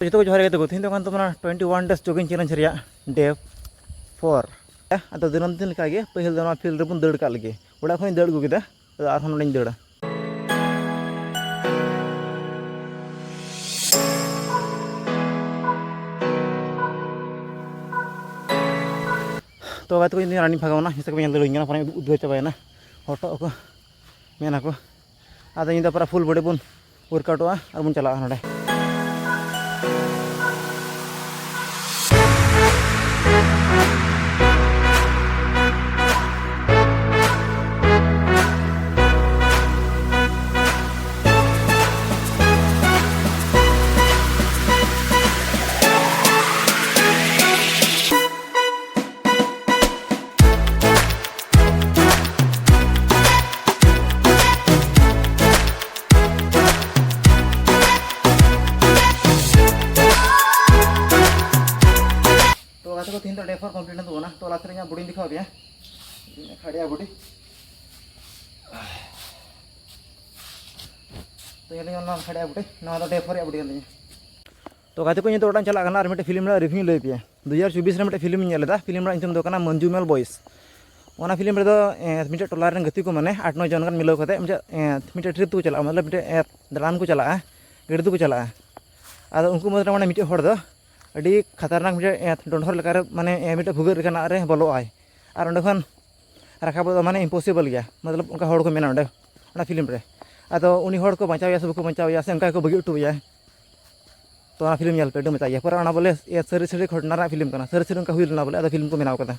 जो को जोहार गए तीन तो 21 डेज जॉगिंग चैलेंज डे 4 अब दिनम दिन का पहिल दो फिल्ड बन दाड़ का लगे ओड़ा खन दाड़ अगू केदा और नोंडे दाड़ा तो बात को रानी भागवना जैसे दाड़ी पर उद्घार चाबाना हटो को मेना को अब इन पूरा फुल बॉडी बन वर्कआउटा और बन चला ना तो तीन तो डे 4 कंप्लीट ना तो लास्ट बॉडी दिखा पे खड़िया बॉडी तो ये खड़िया बॉडी ना डे 4 बॉडी तो गाते को तो चलना और मिट्टे फिल्म रिव्यू लै पे 2024 में फिल्म नेलेदा फिल्म नितुम दो मंजूमेल बॉयस ओना फिल्म रे मिट्टे टोला गति को माने 8-9 जन गान मिलाव कते मिट्टे ट्रिप को चला मतलब मिट्टे दालान को चला गाड़ी को चला आद उनको मत माने मिट्टे हड़ दो अड़ी खतरनाक मिट्टे डोंडर लेकार माने मिट्टे भुगर लेकाना रे बोलोआय और ओंडे खन राखाब माने इम्पॉसिबल गया मतलब उनका हड़ को मेना ओंडे ओना फिल्म रे आदो उनी हड़ को बचावया से बको बचावया से उनका को बगी उटुया तो फिल्म पे मचाइए पर बोले सारी सारी घटना फिल्म करना सारी सारी उनका हुई बोले फिल्म को बनाव कदा